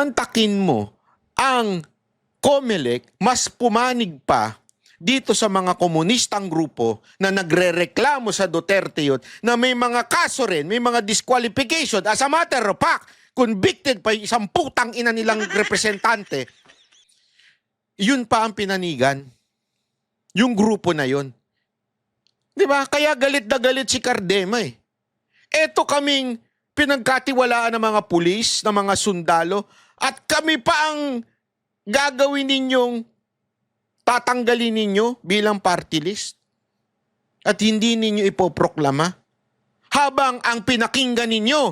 mantakin mo ang COMELEC, mas pumanig pa dito sa mga komunistang grupo na nagrereklamo sa Duterte yun, na may mga kaso rin, may mga disqualification. As a matter of fact, convicted pa yung isang putang ina nilang representante. Yun pa ang pinanigan. Yung grupo na yun. Di ba? Kaya galit na galit si Cardema eh. Eto kaming pinagkatiwalaan ng mga pulis, ng mga sundalo, at kami pa ang gagawin ninyong tatanggalin ninyo bilang party list at hindi ninyo ipoproklama habang ang pinakinggan ninyo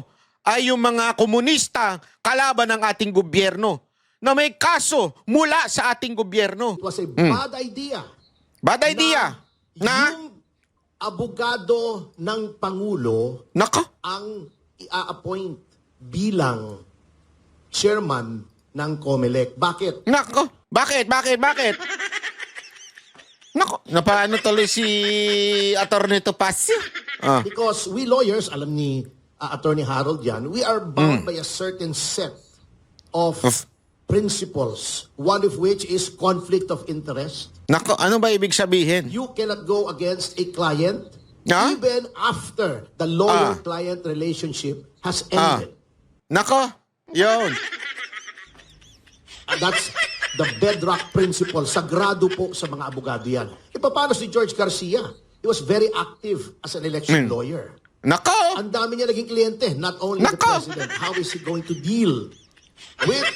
ay yung mga komunista kalaban ng ating gobyerno na may kaso mula sa ating gobyerno. It was a bad idea. Bad idea. Na yung abogado ng Pangulo nako, ang i-appoint bilang chairman ng COMELEC. Bakit? nako. Bakit? Nako, napaano tuloy si Atty. Topacio? Because we lawyers, alam ni Attorney Harold yan, we are bound by a certain set of principles, one of which is conflict of interest. Nako, ano ba ibig sabihin? You cannot go against a client Ah? even after the lawyer-client relationship has ended. Nako, yun. And that's the bedrock principle. Sagrado po sa mga abogado yan. E paano si George Garcia? He was very active as an election lawyer. Nako, Ang dami niya naging kliyente, not only the Nako! president. How is he going to deal with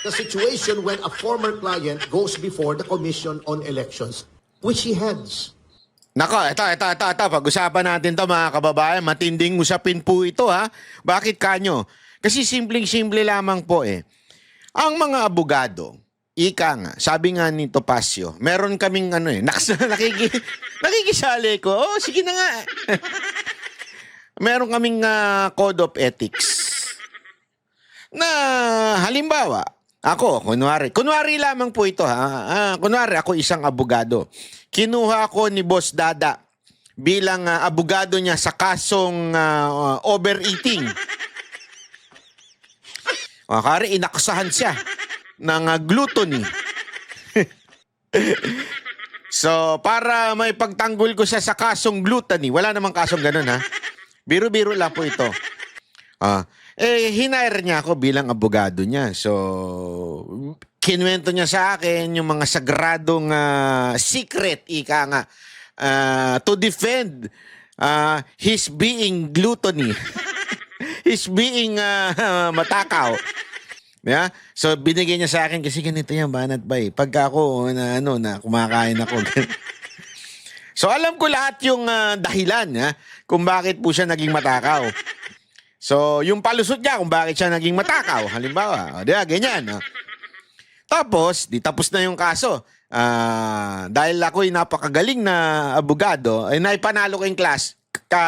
the situation when a former client goes before the Commission on Elections, which he heads? nako, ito. Pag-usapan natin to mga kababayan. Matinding usapin po ito ha. Bakit kanyo? Kasi simpleng-simple lamang po eh. Ang mga abogado, ika nga, sabi nga ni Topacio, meron kaming nakikisali ko. Oh, sige na nga. Meron kaming code of ethics. Na halimbawa, ako, kunwari lamang po ito ha. Kunwari ako isang abogado. Kinuha ako ni Boss Dada bilang abogado niya sa kasong overeating. Kari inaksahan siya ng gluttony. So, para may pagtanggol ko siya sa kasong gluttony, wala namang kasong ganun ha. Biro-biro lang po ito. Hinire niya ako bilang abogado niya. So, kinuwento niya sa akin yung mga sagradong secret, ika nga, to defend his being gluttony. His being matakaw. Yeah? So, binigay niya sa akin kasi ganito yan, banat ba eh. Pagka ako, na kumakain ako. So, alam ko lahat yung dahilan kung bakit po siya naging matakaw. So, yung palusot niya kung bakit siya naging matakaw. Halimbawa, diba, ganyan. Tapos, tapos na yung kaso. Dahil ako'y napakagaling na abogado, ay naipanalo ko yung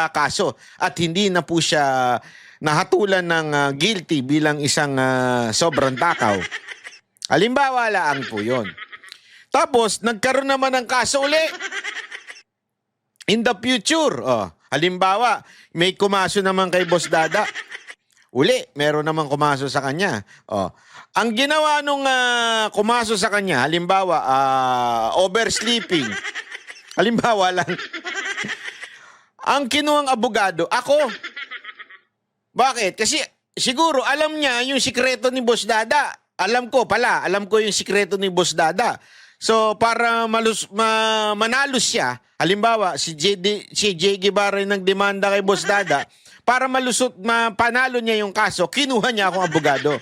kaso at hindi na po siya nahatulan ng guilty bilang isang sobrang takaw. Halimbawa lang po yun. Tapos, nagkaroon naman ng kaso uli. In the future, halimbawa, may kumaso naman kay Boss Dada. Uli, meron naman kumaso sa kanya. Ang ginawa nung kumaso sa kanya, halimbawa, oversleeping. Halimbawa lang. Ang kinuhang abogado, ako. Bakit? Kasi siguro alam niya yung sikreto ni Boss Dada. Alam ko yung sikreto ni Boss Dada. So, para manalo siya, halimbawa, si J. Guevara yung nagdemanda kay Boss Dada, para panalo niya yung kaso, kinuha niya akong abogado.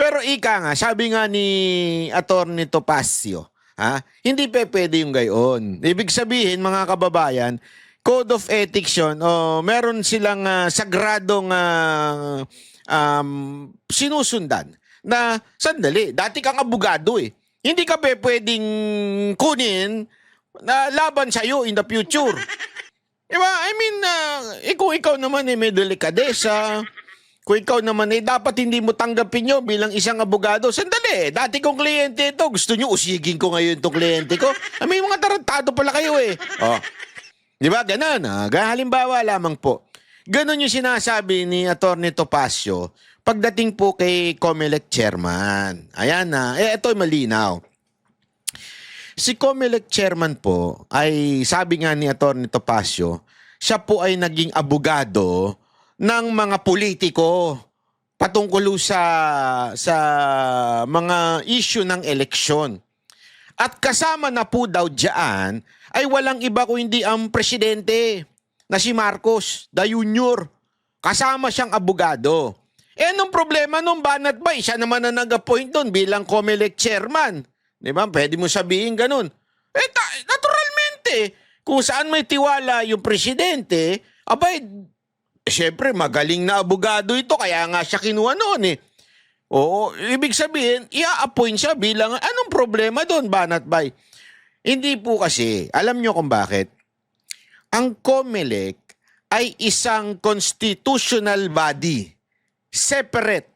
Pero ika nga, sabi nga ni Atty. Topacio, hindi pwede yung gayon. Ibig sabihin, mga kababayan, Code of Ethics yun, meron silang sagradong sinusundan na, sandali, dati kang abogado eh. Hindi ka pwedeng kunin na laban sa'yo in the future. Diba? I mean, kung ikaw naman may delikadesa, kung ikaw naman dapat hindi mo tanggapin nyo bilang isang abogado. Sandali, dati kong kliyente ito. Gusto nyo usigin ko ngayon itong kliyente ko? May mga tarantado pala kayo eh. Diba? Ganun. Halimbawa lamang po. Ganun yung sinasabi ni Atty. Topacio pagdating po kay COMELEC chairman, ayan na, ito malinaw. Si COMELEC chairman po ay sabi nga ni Atty. Topacio, siya po ay naging abogado ng mga politiko patungkol sa mga issue ng eleksyon. At kasama na po daw diyan ay walang iba kundi ang presidente na si Marcos, the Junior. Kasama siyang abogado. Anong problema nung Banat Bay? Siya naman na nag-appoint doon bilang COMELEC chairman. Di ba? Pwede mo sabihin ganun. Naturalmente, kung saan may tiwala yung presidente, abay, syempre magaling na abogado ito, kaya nga siya kinuha noon eh. Oo, ibig sabihin, i-appoint siya bilang, anong problema doon, Banat Bay? Hindi po kasi, alam nyo kung bakit? Ang COMELEC ay isang constitutional body, separate.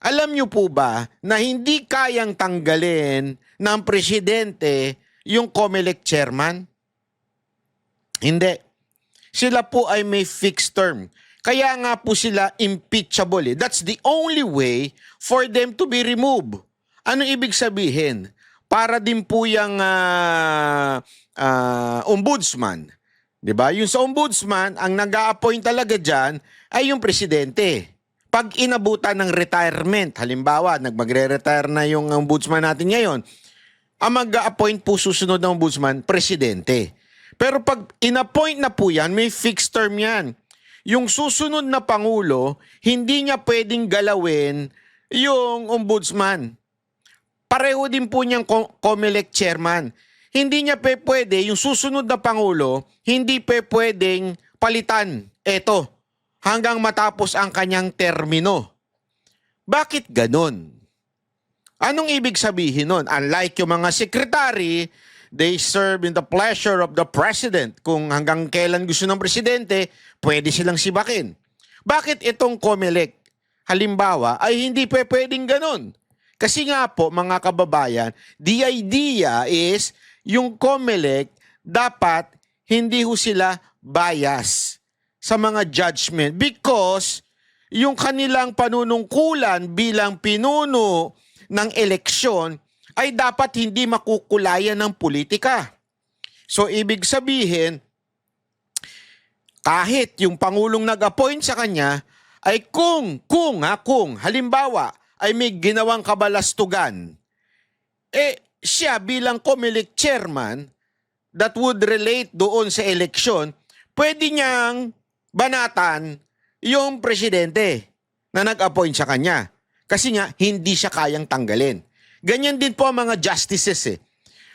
Alam nyo po ba na hindi kayang tanggalin ng presidente yung COMELEC chairman? Hindi. Sila po ay may fixed term. Kaya nga po sila impeachable. That's the only way for them to be removed. Ano ibig sabihin? Para din po yung ombudsman. Diba? Yung sa ombudsman, ang nag-a-appoint talaga dyan ay yung presidente. Pag inabutan ng retirement, halimbawa, magre-retire na yung ombudsman natin ngayon, ang mag-a-appoint po susunod ng ombudsman, presidente. Pero pag in-appoint na po yan, may fixed term yan. Yung susunod na pangulo, hindi niya pwedeng galawin yung ombudsman. Pareho din po niyang COMELEC chairman. Hindi niya pwede, yung susunod na pangulo, hindi pwedeng palitan. Eto, hanggang matapos ang kanyang termino. Bakit ganon? Anong ibig sabihin nun? Unlike yung mga sekretary, they serve in the pleasure of the president. Kung hanggang kailan gusto ng presidente, pwede silang sibakin. Bakit itong COMELEC, halimbawa, ay hindi pwedeng ganon? Kasi nga po, mga kababayan, the idea is, yung COMELEC, dapat hindi ho sila bias sa mga judgment because yung kanilang panunungkulan bilang pinuno ng eleksyon ay dapat hindi makukulayan ng politika. So, ibig sabihin, kahit yung Pangulong nag-appoint sa kanya, ay kung, halimbawa, ay may ginawang kabalastugan, siya bilang COMELEC chairman that would relate doon sa eleksyon, pwede niyang banatan yung presidente na nag-appoint sa kanya. Kasi nga, hindi siya kayang tanggalin. Ganyan din po ang mga justices eh.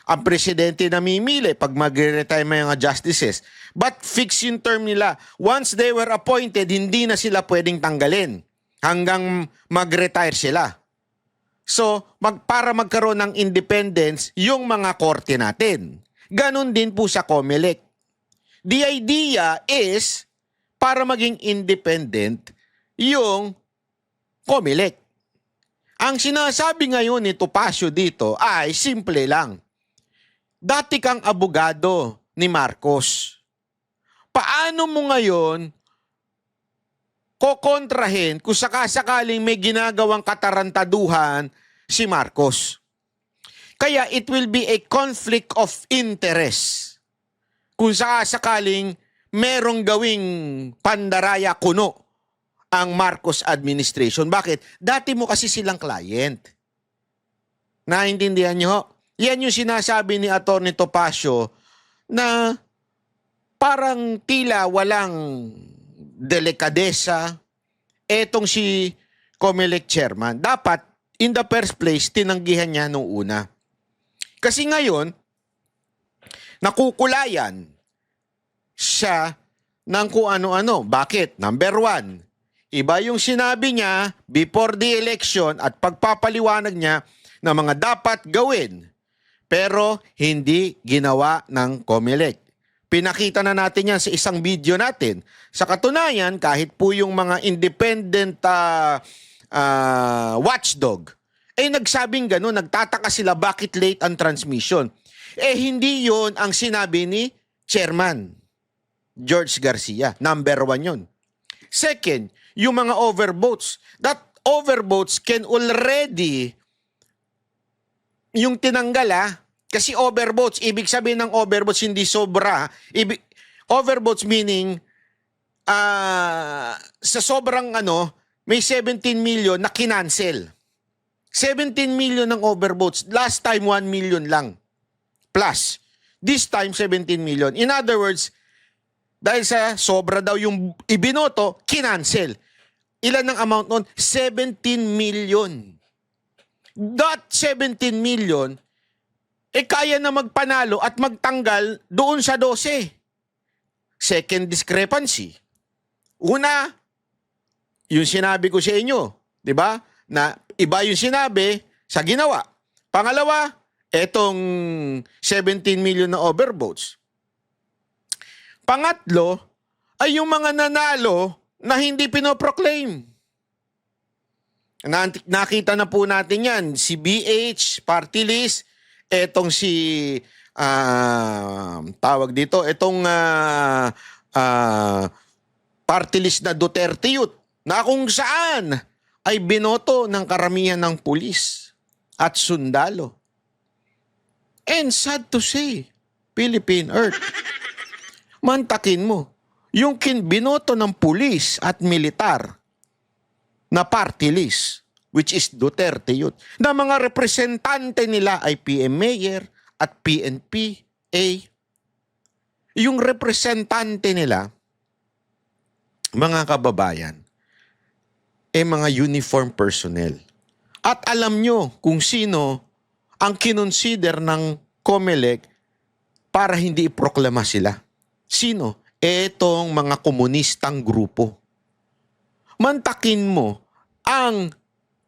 Ang presidente namimili pag mag-retire may mga justices. But fix yung term nila. Once they were appointed, hindi na sila pwedeng tanggalin hanggang mag-retire sila. So, para magkaroon ng independence yung mga korte natin. Ganon din po sa COMELEC. The idea is para maging independent yung COMELEC. Ang sinasabi ngayon ni Topacio dito ay simple lang. Dati kang abogado ni Marcos. Paano mo ngayon kokontrahin kung sakasakaling may ginagawang katarantaduhan si Marcos? Kaya it will be a conflict of interest kung sakasakaling merong gawing pandaraya kuno ang Marcos administration. Bakit? Dati mo kasi silang client. Naintindihan nyo? Yan yung sinasabi ni Atty. Topacio na parang tila walang delikadesa etong si COMELEC chairman. Dapat, in the first place, tinanggihan niya nung una. Kasi ngayon, nakukulayan siya ng kung ano-ano. Bakit? Number one, iba yung sinabi niya before the election at pagpapaliwanag niya na mga dapat gawin pero hindi ginawa ng COMELEC. Pinakita na natin yan sa isang video natin. Sa katunayan, kahit po yung mga independent watchdog, nagsabing gano'n, nagtataka sila bakit late ang transmission. Hindi yon ang sinabi ni Chairman George Garcia. Number one yun. Second, yung mga overvotes. That overvotes can already, yung tinanggal kasi overvotes, ibig sabihin ng overvotes hindi sobra. Overvotes meaning, sa sobrang may 17 million na kinancel. 17 million ng overvotes. Last time, 1 million lang. Plus. This time, 17 million. In other words, dahil sa sobra daw yung ibinoto, kinancel. Ilan ang amount nun? 17 million. That 17 million, kaya na magpanalo at magtanggal doon sa 12. Second discrepancy. Una, yung sinabi ko sa inyo, di ba? Na iba yung sinabi sa ginawa. Pangalawa, etong 17 million na overvotes. Pangatlo, ay yung mga nanalo na hindi pinoproclaim. Nakita na po natin yan. Si BH, party list, etong si, tawag dito, etong party list na Duterte Youth, na kung saan ay binoto ng karamihan ng pulis at sundalo. And sad to say, Philippine Earth, mantakin mo, yung binoto ng pulis at militar na party list, which is Duterte Youth, na mga representante nila ay PM Mayor at PNP-A. Yung representante nila, mga kababayan, mga uniform personnel. At alam nyo kung sino ang kinonsider ng COMELEC para hindi iproklama sila. Sino? Etong mga komunistang grupo. Mantakin mo, ang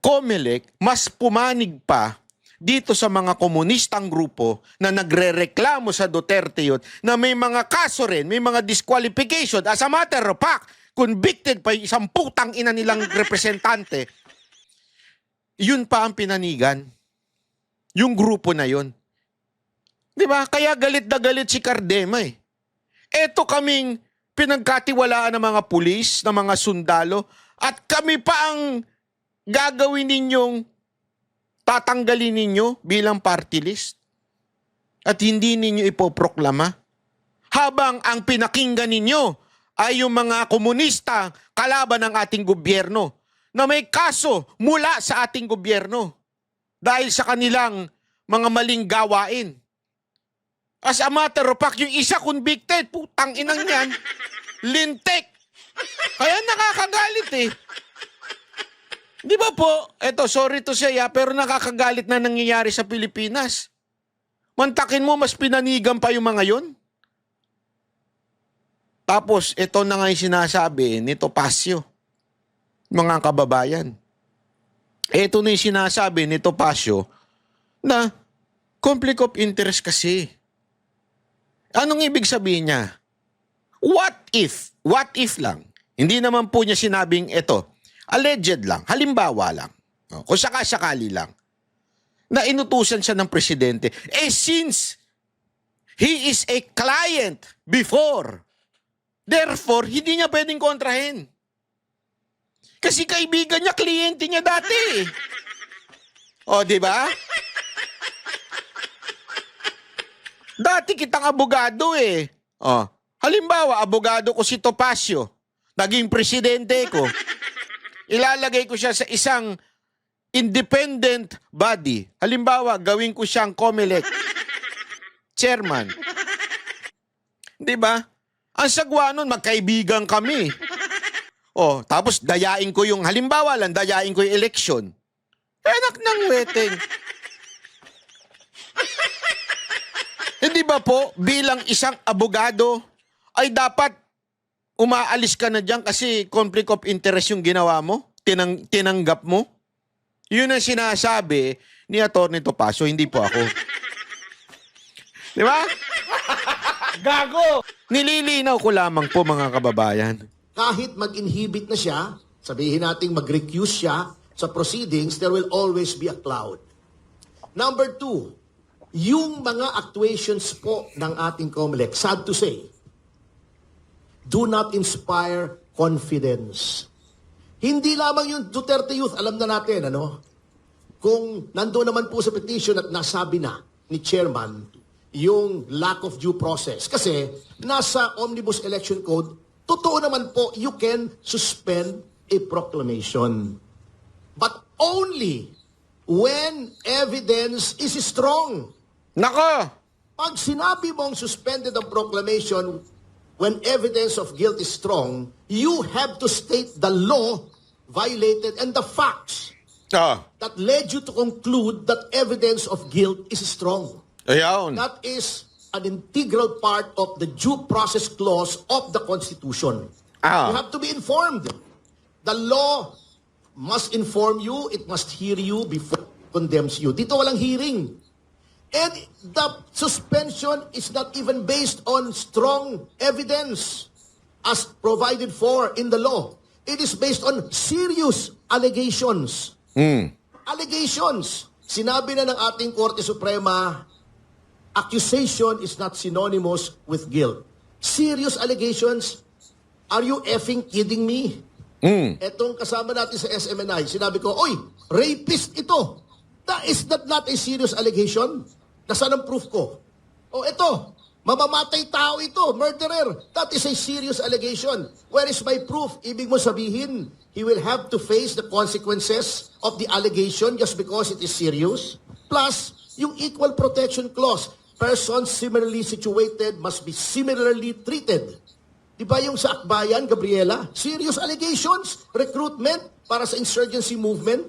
COMELEC mas pumanig pa dito sa mga komunistang grupo na nagrereklamo sa Duterte Youth na may mga kaso rin, may mga disqualification. As a matter of fact, convicted pa yung isang putang ina nilang representante. Yun pa ang pinanigan. Yung grupo na yun. Di ba? Kaya galit na galit si Cardema eh. Eto kaming pinagkatiwalaan ng mga pulis, ng mga sundalo, at kami pa ang gagawin ninyong tatanggalin ninyo bilang party list. At hindi ninyo ipoproklama. Habang ang pinakinggan ninyo ay yung mga komunista kalaban ng ating gobyerno na may kaso mula sa ating gobyerno dahil sa kanilang mga maling gawain. As a matter of fact, yung isa convicted, putang inang yan, lintik. Kaya nakakagalit eh. Di ba po, eto sorry to say pero nakakagalit na nangyayari sa Pilipinas. Mantakin mo, mas pinanigan pa yung mga yun. Tapos, ito na nga yung sinasabi ni Topacio, mga kababayan. Ito na yung sinasabi ni Topacio na conflict of interest kasi. Anong ibig sabihin niya? What if? What if lang? Hindi naman po niya sinabing ito. Alleged lang. Halimbawa lang. Kung sakasakali lang. Na inutusan siya ng presidente. Since he is a client before, therefore, hindi niya pwedeng kontrahin. Kasi kaibigan niya, kliyente niya dati. O, di ba? Dati kitang abogado eh. O, halimbawa, abogado ko si Topacio. Naging presidente ko. Ilalagay ko siya sa isang independent body. Halimbawa, gawin ko siyang COMELEC chairman. Di ba? Ang sagwa nun, magkaibigan kami. Tapos dayain ko yung, halimbawa lang, dayain ko yung eleksyon. Anak ng weteng. Hindi ba po, bilang isang abogado, ay dapat umaalis ka na dyan kasi conflict of interest yung ginawa mo? Tinanggap mo? Yun ang sinasabi ni Atty. Topacio, hindi po ako. Di ba? Gago! Nililinaw ko lamang po mga kababayan. Kahit mag-inhibit na siya, sabihin nating mag-recuse siya sa proceedings, there will always be a cloud. Number 2, yung mga actuations po ng ating COMELEC, sad to say, do not inspire confidence. Hindi lamang yung Duterte Youth, alam na natin, ano? Kung nandoon naman po sa petition at nasabi na ni Chairman yung lack of due process. Kasi nasa Omnibus Election Code, totoo naman po, you can suspend a proclamation. But only when evidence is strong. Nako! Pag sinabi mong suspended ang proclamation, when evidence of guilt is strong, you have to state the law violated and the facts Oh, that led you to conclude that evidence of guilt is strong. ayun. That is an integral part of the due process clause of the Constitution. Ah. You have to be informed. The law must inform you, it must hear you before it condemns you. Dito walang hearing. And the suspension is not even based on strong evidence as provided for in the law. It is based on serious allegations. Allegations. Sinabi na ng ating Korte Suprema, accusation is not synonymous with guilt. Serious allegations. Are you effing kidding me? Etong kasama natin sa SMNI, sinabi ko, oy, rapist ito. Is that not a serious allegation? Nasaan ang proof ko? O ito, mamamatay tao ito, murderer. That is a serious allegation. Where is my proof? Ibig mo sabihin, he will have to face the consequences of the allegation just because it is serious? Plus, yung equal protection clause, persons similarly situated must be similarly treated. Diba yung sa Akbayan, Gabriela? Serious allegations, recruitment para sa insurgency movement,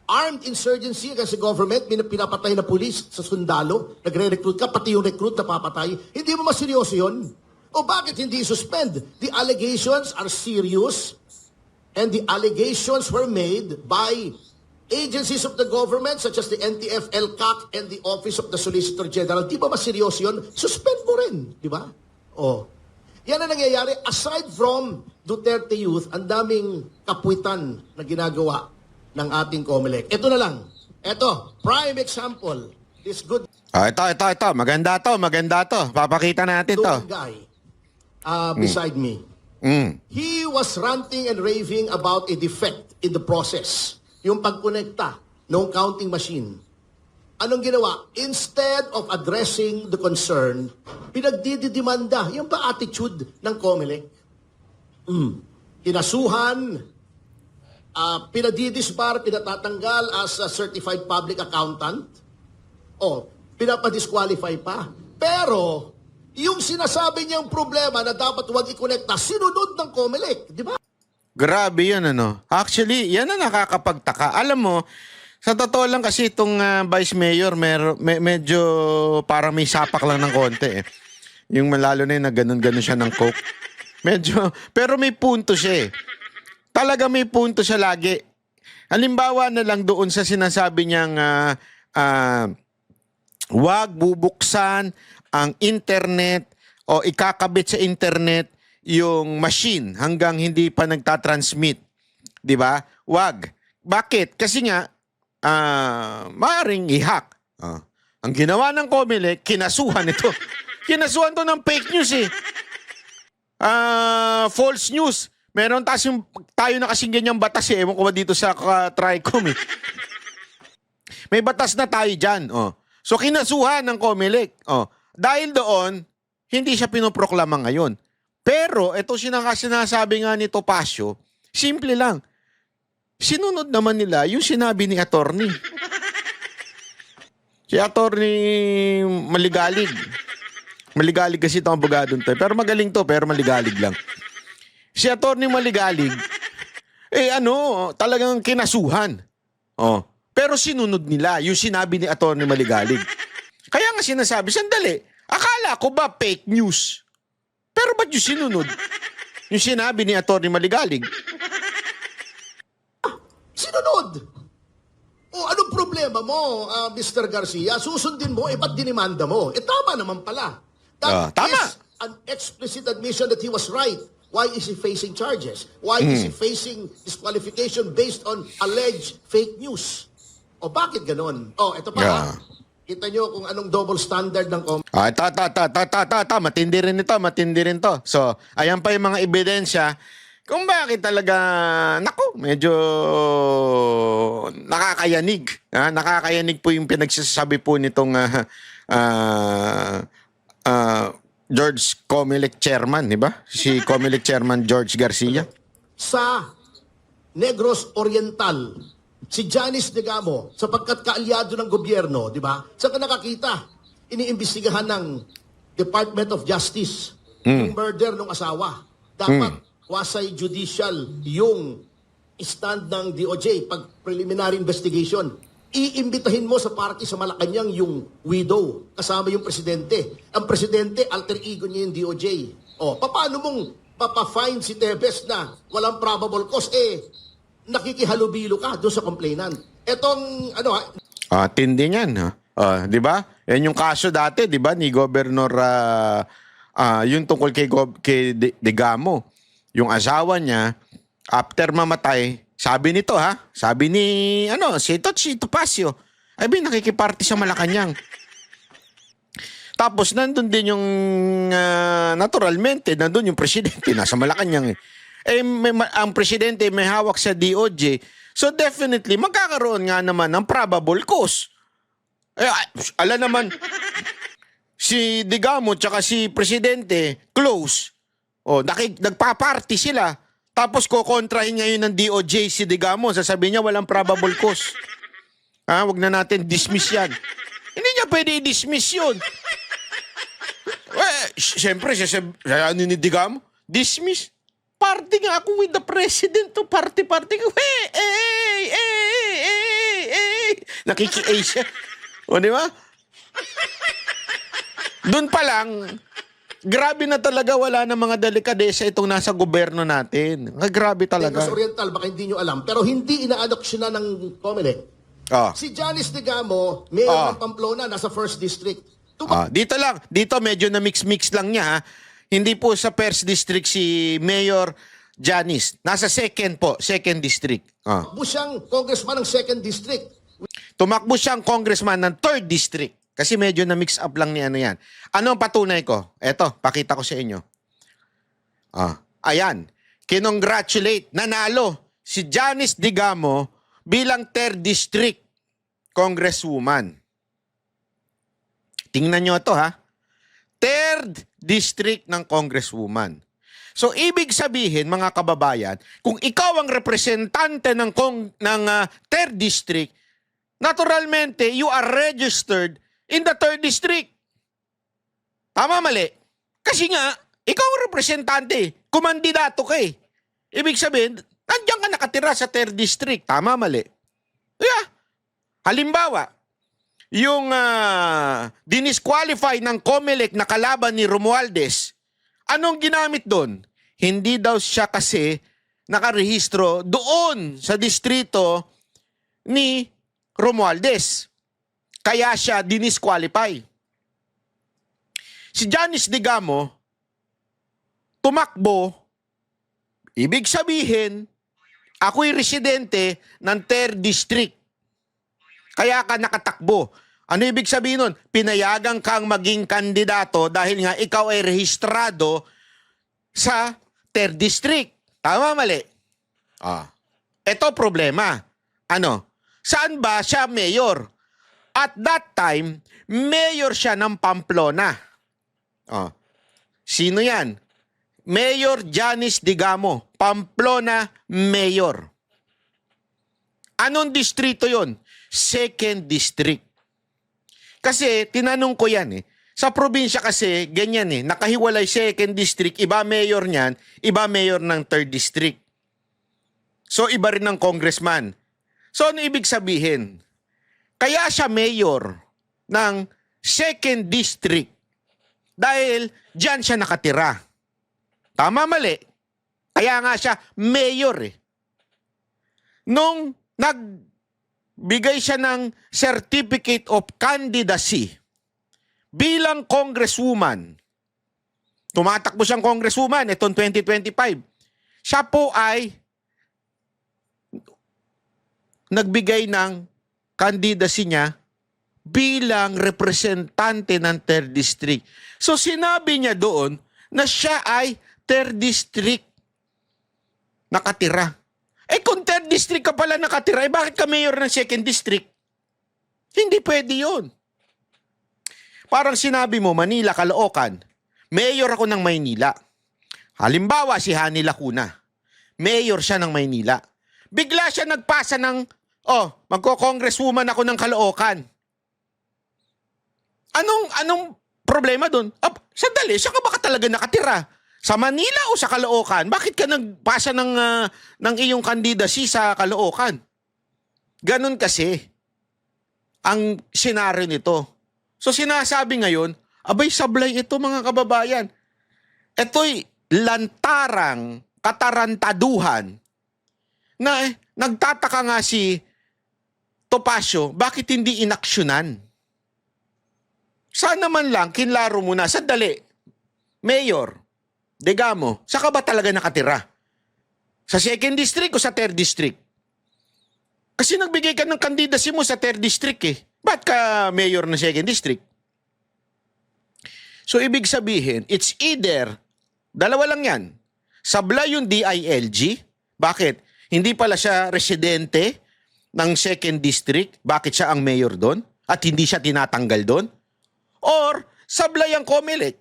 armed insurgency against the government, pinapatay na pulis sa sundalo, nagre-recruit ka, pati yung recruit na papatay. Hindi mo maseryoso yun? O bakit hindi suspend? The allegations are serious and the allegations were made by agencies of the government such as the NTF, LCAC, and the Office of the Solicitor General. Di ba maseryoso yun? Suspend mo rin. Di ba? O. Yan ang nangyayari. Aside from Duterte Youth, ang daming kapwitan na ginagawa ng ating COMELEC. Ito na lang. Ito, prime example. This good Ito. Maganda to. Papakita natin to. looking guy beside me. He was ranting and raving about a defect in the process. Yung pagkonekta ng counting machine. Anong ginawa? Instead of addressing the concern, pinagdidimanda. Yung ba attitude ng COMELEC? Kinasuhan, pinadidisbar, pinatatanggal as a certified public accountant. O, pinapadisqualify pa. Pero, yung sinasabi niyang problema na dapat huwag i-connecta, sinunod ng COMELEC. Di ba? Grabe yun, ano. Actually, yan ang nakakapagtaka. Alam mo, sa totoo lang kasi itong Vice Mayor, medyo parang may sapak lang ng konti eh. Yung malalo na yun na ganun-ganun siya ng coke. Medyo, pero may punto siya eh. Talaga may punto siya lagi. Halimbawa na lang doon sa sinasabi niyang wag bubuksan ang internet o ikakabit sa internet yung machine hanggang hindi pa nagtatransmit. 'Di ba? Wag. Bakit? Kasi nga maaring i-hack. Ang ginawa ng COMELEC, kinasuhan ito. Kinasuhan to ng fake news eh. False news. Meron tayo na kasing ganyang batas eh. Ewan ko ba dito sa TRICOM eh. May batas na tayo dyan. So kinasuhan ng COMELEC. Dahil doon, hindi siya pinoproklama ngayon. Pero, ito sinasabi nga ni Topacio, simple lang. Sinunod naman nila yung sinabi ni attorney. Si attorney Maligalig. Maligalig kasi itong abogado nito. Pero magaling to, pero maligalig lang. Si attorney Maligalig, talagang kinasuhan. Pero sinunod nila yung sinabi ni attorney Maligalig. Kaya nga sinasabi, sandali, akala ko ba fake news? Pero ba't yung sinunod? Yung sinabi ni attorney Maligalig. Sinunod! O anong problema mo, Mr. Garcia? Susundin mo, ba't dinimanda mo? Tama naman pala. That tama. is an explicit admission that he was right. Why is he facing charges? Why is he facing disqualification based on alleged fake news? O bakit ganon? Ito pa. Yeah. Kita nyo kung anong double standard ng Matindi rin to. So, ayan pa yung mga ebidensya. Kung bakit talaga, naku, medyo nakakayanig. Nakakayanig po yung pinagsasabi po nitong ah, ah, George Comelec Chairman, di ba? Si Comelec Chairman George Garcia. Sa Negros Oriental, si Janice Negamo, sapagkat kaalyado ng gobyerno, di ba? Saan ka nakakita? Iniimbestigahan ng Department of Justice yung murder ng asawa. Dapat quasi-judicial yung stand ng DOJ pag preliminary investigation. Iimbitahin mo sa party sa Malacanang yung widow, kasama yung presidente. Ang presidente, alter ego niya yung DOJ. O, paano mong papafine si Tebes na walang probable cause? Nakikihalubilo ka doon sa complainant. Etong, Tindi niyan. Di ba? Yan yung kaso dati, di ba, ni Governor, yung tungkol kay Digamo. Yung asawa niya, after mamatay, sabi nito sabi ni, si Topacio, ay nakikiparty sa Malacanang. Tapos nandun din yung, naturalmente, nandun yung presidente, nasa Malacanang ang presidente may hawak sa DOJ. So definitely, magkakaroon nga naman ng probable cause. Ala naman, si Digamo tsaka si presidente, close. Nagpa-party sila. Tapos kukontrahin ngayon ng DOJ si Digamo. Sasabihin niya walang probable cause. Wag na natin dismiss yan. Hindi niya pwede i-dismiss yun. Siyempre, ni Digamo, dismiss. Party nga ako with the president to party ko. Nakiki-A siya. O, di ba? Doon pa lang, grabe na talaga, wala na mga delikadesa itong nasa gobyerno natin. Grabe talaga. Negros Oriental, baka hindi nyo alam, pero hindi ina-adoption na ng Comelec. Si Janice Negamo, mayor ng Pamplona, nasa 1st District. Dito lang, dito medyo na mix-mix lang niya. Hindi po sa 1st District si Mayor Janice. Nasa 2nd District. Tumakbo siyang congressman ng 2nd District. Tumakbo siyang congressman ng 3rd District. Kasi medyo na mix up lang ni yan. Ano ang patunay ko? Eto, pakita ko sa inyo. Ayan. Kinongratulate, nanalo si Janice Digamo bilang 3rd District Congresswoman. Tingnan nyo ito 3rd District ng Congresswoman. So, ibig sabihin, mga kababayan, kung ikaw ang representante ng 3rd District, naturalmente, you are registered in the 3rd District. Tama, mali? Kasi nga, ikaw ang representante, kumandidato ka Ibig sabihin, nandiyan ka nakatira sa 3rd District. Tama, mali? Yeah. Halimbawa, yung dinisqualify ng Comelec na kalaban ni Romualdez, anong ginamit doon? Hindi daw siya kasi nakarehistro doon sa distrito ni Romualdez. Kaya siya dinisqualify. Si Janice Digamo, tumakbo, ibig sabihin, ako'y residente ng 3rd District. Kaya ka nakatakbo. Ano ibig sabihin nun? Pinayagan kang maging kandidato dahil nga ikaw ay rehistrado sa 3rd District. Tama, mali? Ito problema. Saan ba siya mayor? At that time, mayor siya ng Pamplona. Sino yan? Mayor Janice Digamo. Pamplona Mayor. Anong distrito yon? 2nd District. Kasi tinanong ko yan Sa probinsya kasi, ganyan nakahiwalay 2nd District, iba mayor niyan, iba mayor ng 3rd District. So iba rin ng congressman. So ano ibig sabihin? Kaya siya mayor ng 2nd District dahil diyan siya nakatira. Tama, mali? Kaya nga siya mayor Nung nagbigay siya ng Certificate of Candidacy bilang congresswoman, tumatakbo siyang congresswoman itong 2025, siya po ay nagbigay ng candidacy niya bilang representante ng 3rd District. So sinabi niya doon na siya ay 3rd District nakatira. Kung 3rd district ka pala nakatira, bakit ka mayor ng 2nd district? Hindi pwede yun. Parang sinabi mo, Manila, Caloocan, mayor ako ng Maynila. Halimbawa, si Hani Lacuna, mayor siya ng Maynila. Bigla siya nagpasa ng, magko-congresswoman ako ng Caloocan. Anong problema doon? Sandali, siya ka baka talaga nakatira? Sa Manila o sa Caloocan? Bakit ka nagpasa ng iyong candidacy sa Caloocan? Ganun kasi ang senaryo nito. So sinasabi ngayon, abay sablay ito mga kababayan. Ito'y lantarang katarantaduhan na nagtataka nga si Topacio, bakit hindi inaksyonan? Sana man lang, kinlaro mo na, sandali, Mayor, Degamo, saka ba talaga nakatira? Sa 2nd district o sa 3rd district? Kasi nagbigay ka ng candidacy mo sa 3rd district eh. Ba't ka mayor ng 2nd district? So ibig sabihin, it's either, dalawa lang yan, sablay yung DILG, bakit? Hindi pala siya residente ng 2nd district, bakit siya ang mayor doon? At hindi siya tinatanggal doon? Or sablay ang COMELEC.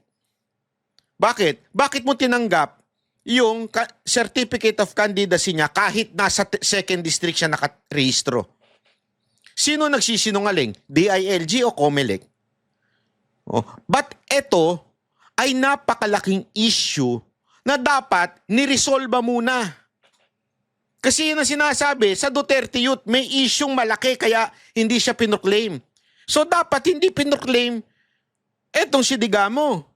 Bakit? Bakit mo tinanggap yung certificate of candidacy niya kahit nasa 2nd district siya nakarehistro? Sino nagsisinungaling? DILG o COMELEC? But ito ay napakalaking issue na dapat niresolba muna. Kasi yun ang sinasabi, sa Duterte Youth may isyung malaki kaya hindi siya pinoclaim. So dapat hindi pinoclaim etong si Digamo.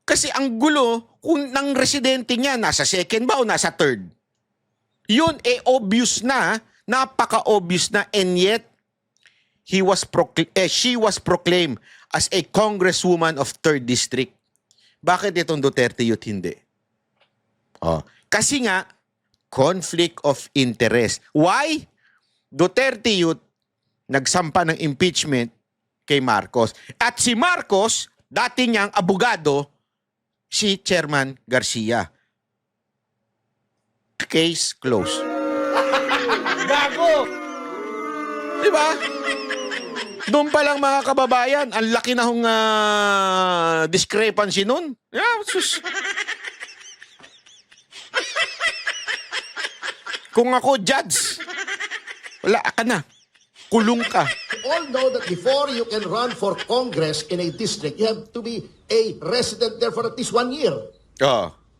Kasi ang gulo kung ng residente niya nasa 2nd ba o nasa 3rd. Yun obvious na, napaka-obvious na, and yet she was proclaimed as a congresswoman of 3rd district. Bakit itong Duterte Youth hindi? Kasi nga conflict of interest. Why? Duterte Youth nagsampa ng impeachment kay Marcos. At si Marcos, dati niyang abogado, si Chairman Garcia. Case closed. Gago! Diba? Doon pa lang mga kababayan, ang laki na hong discrepancy nun. Yeah, sus. Kung ako judge, wala ka na. Kulong ka. All know that before you can run for Congress in a district, you have to be a resident there for at least 1 year.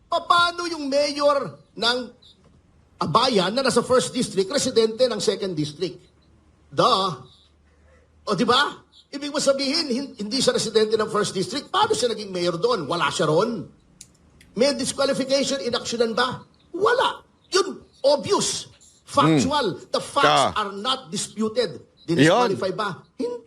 Paano yung mayor ng bayan na nasa 1st district, residente ng 2nd district? O di ba? Ibig mo sabihin, hindi siya residente ng 1st district, paano siya naging mayor doon? Wala siya ron. May disqualification, inaksyonan ba? Wala. Yun, obvious. Factual. The facts are not disputed. Dinisqualify ba? Hindi.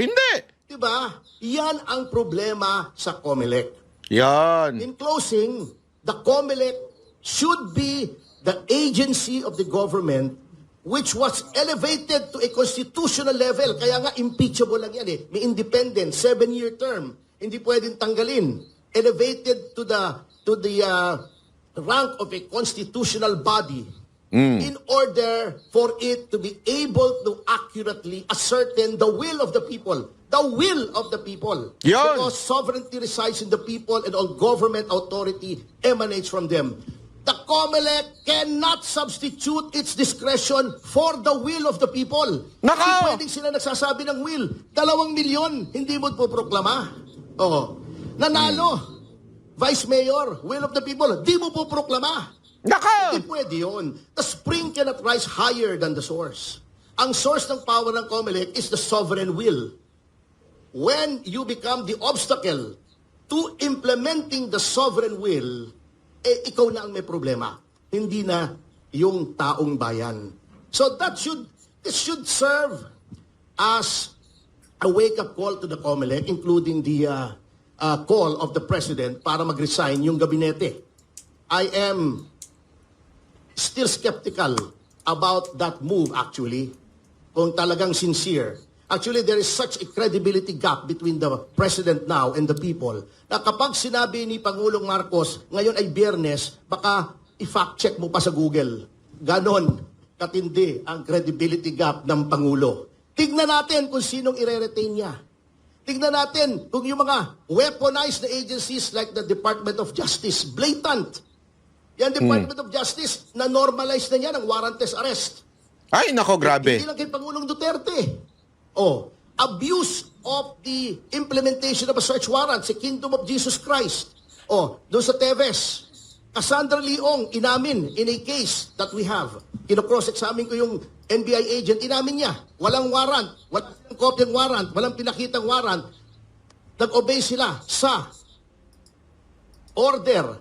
Hindi. Diba? Yan ang problema sa COMELEC. Yan. In closing, the COMELEC should be the agency of the government which was elevated to a constitutional level. Kaya nga impeachable lang yan eh. May independent, 7-year term. Hindi pwedeng tanggalin. Elevated to the rank of a constitutional body. In order for it to be able to accurately ascertain the will of the people. The will of the people. Yan. Because sovereignty resides in the people and all government authority emanates from them. The COMELEC cannot substitute its discretion for the will of the people. Nako! Hindi pwedeng sila nagsasabi ng will. 2 milyon, hindi mo po proklama. Nanalo. Vice Mayor, will of the people, di mo po proklama. Nako! Hindi pwede yun. The spring cannot rise higher than the source. Ang source ng power ng COMELEC is the sovereign will. When you become the obstacle to implementing the sovereign will, ikaw na ang may problema. Hindi na yung taong bayan. So this should serve as a wake-up call to the COMELEC, including the call of the President para mag-resign yung gabinete. I am still skeptical about that move actually, kung talagang sincere. Actually, there is such a credibility gap between the President now and the people na kapag sinabi ni Pangulong Marcos, ngayon ay Biyernes, baka i-fact check mo pa sa Google. Ganon katindi ang credibility gap ng Pangulo. Tignan natin kung sinong ire-retain niya. Tignan natin kung yung mga weaponized na agencies like the Department of Justice, blatant. Yan Department of Justice, na-normalize na niya ng warrantless arrest. Ay, nako, grabe. Hindi lang kay Pangulong Duterte. Abuse of the implementation of a search warrant sa Kingdom of Jesus Christ. Doon sa Teves, Cassandra Leong, inamin in a case that we have. Kino-cross-examine ko yung NBI agent, inamin niya. Walang warrant, walang kopyang warrant, walang pinakitang warrant. Nag-obey sila sa order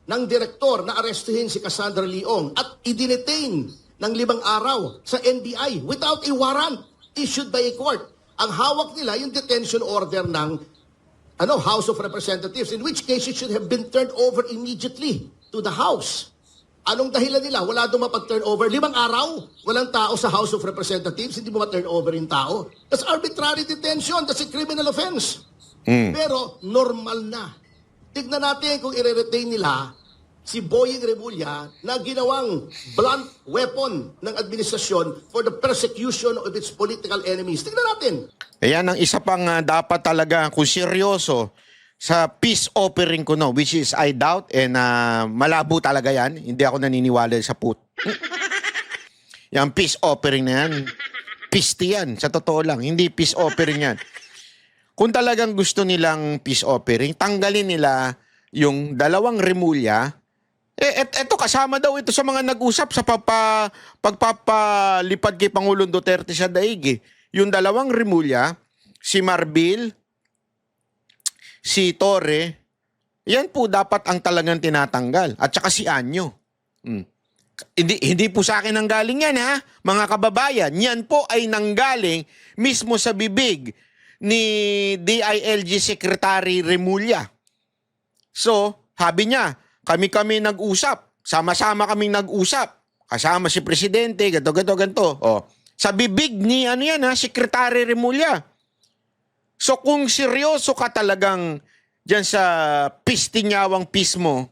ng direktor na arestuhin si Cassandra Leong at i-detain ng 5 araw sa NBI without a warrant issued by a court. Ang hawak nila yung detention order ng House of Representatives, in which case it should have been turned over immediately to the House. Anong dahilan nila? Wala doon mapag-turn over. 5 araw, walang tao sa House of Representatives, hindi mo ma-turn over yung tao. That's arbitrary detention. That's a criminal offense. Pero normal na. Tignan natin kung i-retain nila si Boying Remulla na ginawang blunt weapon ng administrasyon for the persecution of its political enemies. Tignan natin. Ayan ang isa pang dapat talaga kung seryoso sa peace offering ko, no, which is I doubt and malabo talaga yan. Hindi ako naniniwala sa yung peace offering na yan. Pisti yan, sa totoo lang. Hindi peace offering yan. Kung talagang gusto nilang peace offering, tanggalin nila yung 2 Remulla. Eto kasama daw ito sa mga nag-usap sa pagpapalipad kay Pangulong Duterte sa daig. Yung 2 Remulla, si Marbil, si Torre, yan po dapat ang talagang tinatanggal. At saka si Anyo. Hindi po sa akin nanggaling yan, ha? Mga kababayan, yan po ay nanggaling mismo sa bibig ni DILG Secretary Remulla. So, sabi niya, kami nag-usap. Sama-sama kaming nag-usap. Kasama si Presidente, ganto. Sa bibig ni Secretary Remulla. So kung seryoso ka talagang dyan sa pistinyawang peace mo,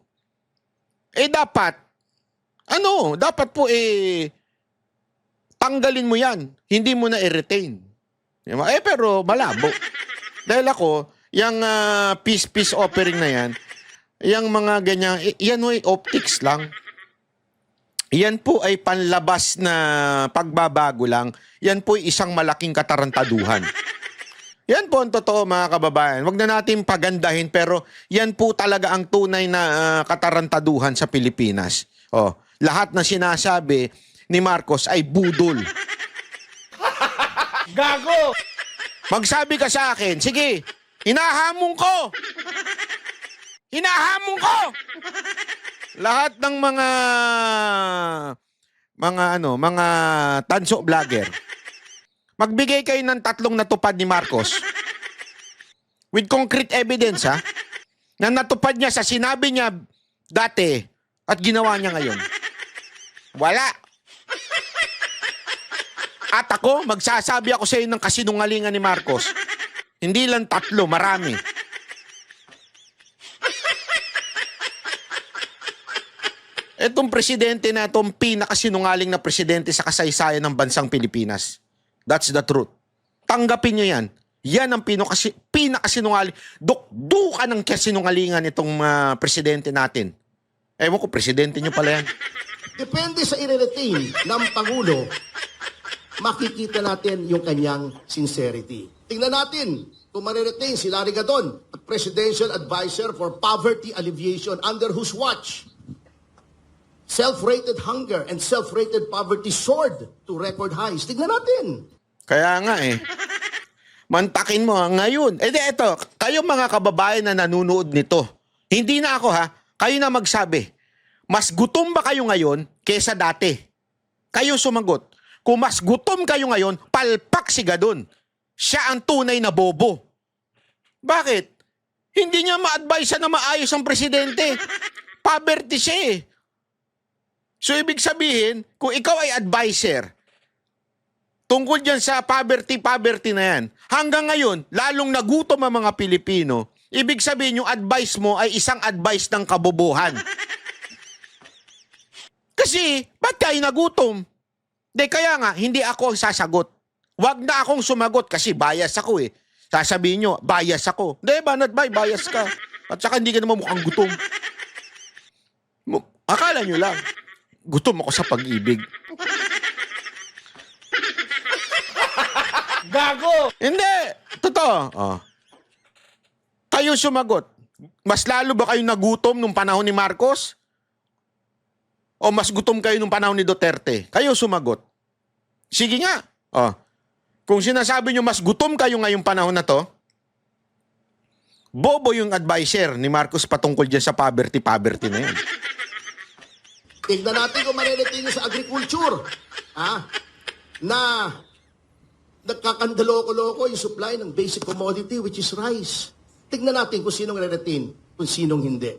dapat po tanggalin mo yan. Hindi mo na i-retain. Pero malabo. Dahil ako, yung peace offering na yan, yung mga ganyan, yan ay optics lang. Yan po ay panlabas na pagbabago lang. Yan po ay isang malaking katarantaduhan. Yan po ang totoo, mga kababayan. Huwag na natin pagandahin, pero yan po talaga ang tunay na katarantaduhan sa Pilipinas. Lahat na sinasabi ni Marcos ay budol. Gago! Magsabi ka sa akin, sige, hinahamon ko! Hinahamon ko! Lahat ng mga tanso vlogger. Magbigay kayo ng 3 natupad ni Marcos. With concrete evidence, ha? Na natupad niya sa sinabi niya dati at ginawa niya ngayon. Wala. At ako, magsasabi ako sa iyo ng kasinungalingan ni Marcos. Hindi lang 3, marami. Etong presidente na itong pinakasinungaling na presidente sa kasaysayan ng bansang Pilipinas. That's the truth. Tanggapin nyo yan. Yan ang pinakasinungaling. Dukdukan ng kasinungalingan itong presidente natin. Ewan ko, presidente nyo pala yan. Depende sa i-retain ng Pangulo, makikita natin yung kanyang sincerity. Tingnan natin kung mariretain si Larry Gadon, Presidential Advisor for Poverty Alleviation, under whose watch self-rated hunger and self-rated poverty soared to record highs. Tingnan natin. Kaya nga mantakin mo ngayon. Eto, kayo mga kababayan na nanonood nito, hindi na ako ha, kayo na magsabi, mas gutom ba kayo ngayon kesa dati? Kayo sumagot. Kung mas gutom kayo ngayon, palpak si Gadon. Siya ang tunay na bobo. Bakit? Hindi niya ma-advise na maayos ang presidente. Poverty siya eh. So ibig sabihin, kung ikaw ay advisor, tungkol dyan sa poverty na yan, hanggang ngayon, lalong nagutom ang mga Pilipino, ibig sabihin yung advice mo ay isang advice ng kabobohan. Kasi, ba't kayo nagutom? Kaya nga, hindi ako ang sasagot. Wag na akong sumagot kasi bias ako eh. Sasabihin nyo, bias ako. Hindi, banat bay, bias ka. At saka hindi ka naman mukhang gutom. Akala nyo lang, gutom ako sa pag-ibig. Gago! Hindi, totoo. Oh. Kayo sumagot. Mas lalo ba kayo nagutom nung panahon ni Marcos? O mas gutom kayo nung panahon ni Duterte? Kayo sumagot. Sige nga. Oh. Kung sinasabi nyo mas gutom kayo ngayong panahon na to, bobo yung adviser ni Marcos patungkol dyan sa poverty na yan. Tignan natin kung maririnig nyo sa agriculture. Na nagkakandaloko-loko yung supply ng basic commodity which is rice. Tignan natin kung sinong re-retain, kung sinong hindi.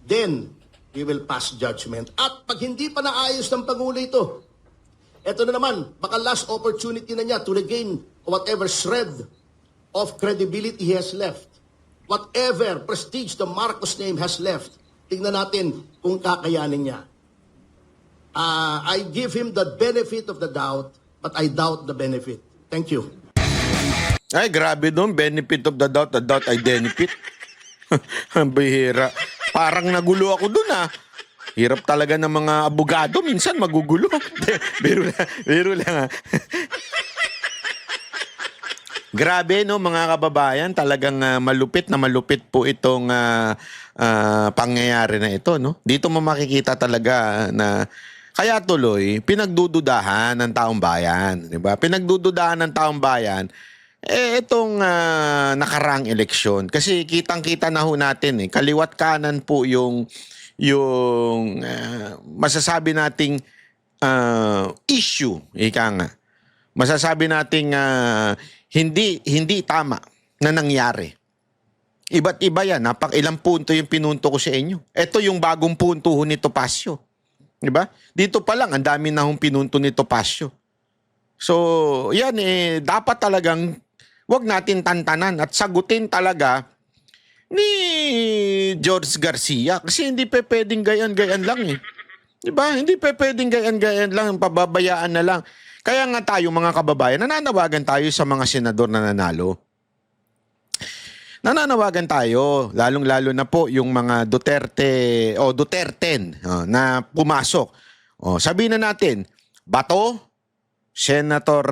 Then, we will pass judgment. At pag hindi pa naayos ng Pangulo ito, eto na naman, baka last opportunity na niya to regain whatever shred of credibility he has left. Whatever prestige the Marcos name has left. Tignan natin kung kakayanin niya. I give him the benefit of the doubt, but I doubt the benefit. Thank you. Ay, grabe doon. Benefit of the doubt ay benefit. Ang bihira. Parang nagulo ako doon Hirap talaga ng mga abogado. Minsan magugulo. Biro lang Grabe no mga kababayan. Talagang malupit po itong pangyayari na ito. No? Dito mo makikita talaga na kaya tuloy, pinagdududahan ng taong bayan. Diba? Pinagdududahan ng taong bayan itong nakaraang eleksyon. Kasi kitang-kita na ho natin kaliwat kanan po yung masasabi nating issue, ika nga. Masasabi nating hindi tama na nangyari. Iba't iba yan. Ilang punto yung pinunto ko sa inyo. Ito yung bagong punto ho ni Topacio. Diba? Dito pa lang, ang dami na hong pinunto ni Topacio. So, yan dapat talagang wag natin tantanan at sagutin talaga ni George Garcia kasi hindi pa pwedeng gayan-gayan lang Diba? Hindi pa pwedeng gayan-gayan lang, pababayaan na lang. Kaya nga tayo mga kababayan, nananawagan tayo sa mga senador na nanalo. Nananawagan tayo, lalong-lalo na po yung mga Duterten na pumasok. Sabihin na natin, Bato, Senator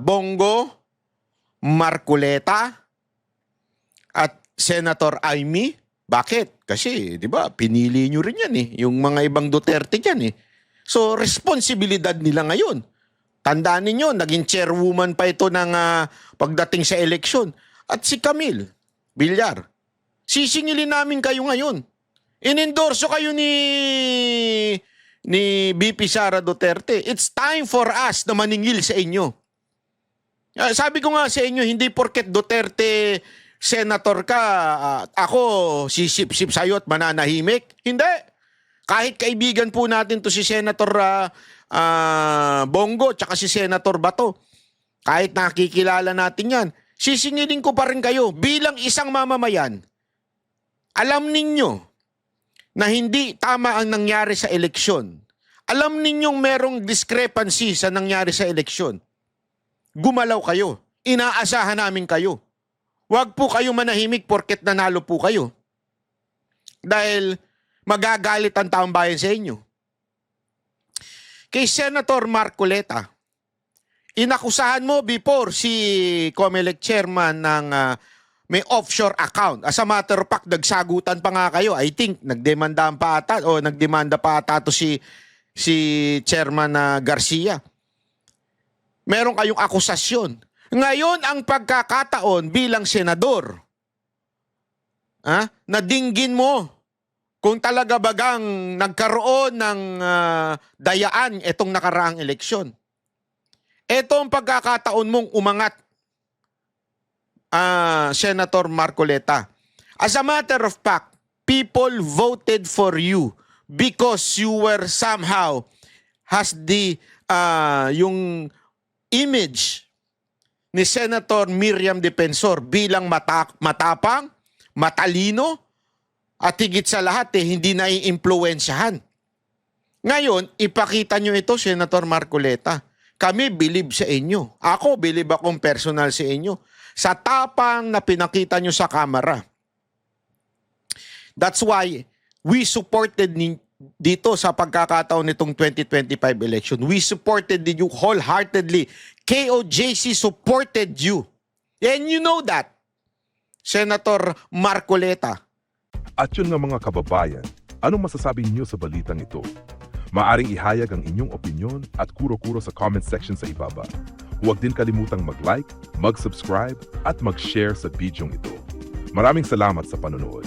Bongo, Marcoleta, at Senator Amy. Bakit? Kasi, di ba, pinili nyo rin yan yung mga ibang Duterte yan So, responsibilidad nila ngayon. Tandaan ninyo, naging chairwoman pa ito ng pagdating sa eleksyon. At si Camille Villar, sisingilin namin kayo ngayon. Inendorso kayo ni VP Sara Duterte. It's time for us na maningil sa inyo. Sabi ko nga sa inyo, hindi porket Duterte senator ka, ako sisip-sip sa'yo at mananahimik. Hindi. Kahit kaibigan po natin to si Senator Bongo tsaka si Senator Bato. Kahit nakikilala natin yan, sisingilin ko pa rin kayo bilang isang mamamayan. Alam ninyo na hindi tama ang nangyari sa eleksyon. Alam ninyong merong discrepancy sa nangyari sa eleksyon. Gumalaw kayo. Inaasahan namin kayo. Huwag po kayo manahimik porket nanalo po kayo. Dahil magagalit ang taong bayan sa inyo. Kay Senator Marcoleta, inakusahan mo before si COMELEC chairman ng may offshore account. As a matter of fact, nagsagutan pa nga kayo. I think nagdemanda pa ata to si chairman Garcia. Meron kayong akusasyon. Ngayon ang pagkakataon bilang senador, na dinggin mo kung talaga bagang nagkaroon ng dayaan itong nakaraang eleksyon. Ito ang pagkakataon mong umangat, Senator Marcoleta. As a matter of fact, people voted for you because you were somehow has the yung image ni Senator Miriam Defensor bilang matapang, matalino, at higit sa lahat hindi naiimpluwensyahan Ngayon, ipakita nyo ito, Senator Marcoleta. Kami believe sa inyo. Ako, believe akong personal sa inyo. Sa tapang na pinakita nyo sa kamera. That's why we supported dito sa pagkakataon nitong 2025 election. We supported you wholeheartedly. KOJC supported you. And you know that, Senator Marcoleta. At yun nga mga kababayan, anong masasabi niyo sa balitang ito? Maaring ihayag ang inyong opinyon at kuro-kuro sa comment section sa ibaba. Huwag din kalimutang mag-like, mag-subscribe at mag-share sa bidyong ito. Maraming salamat sa panonood.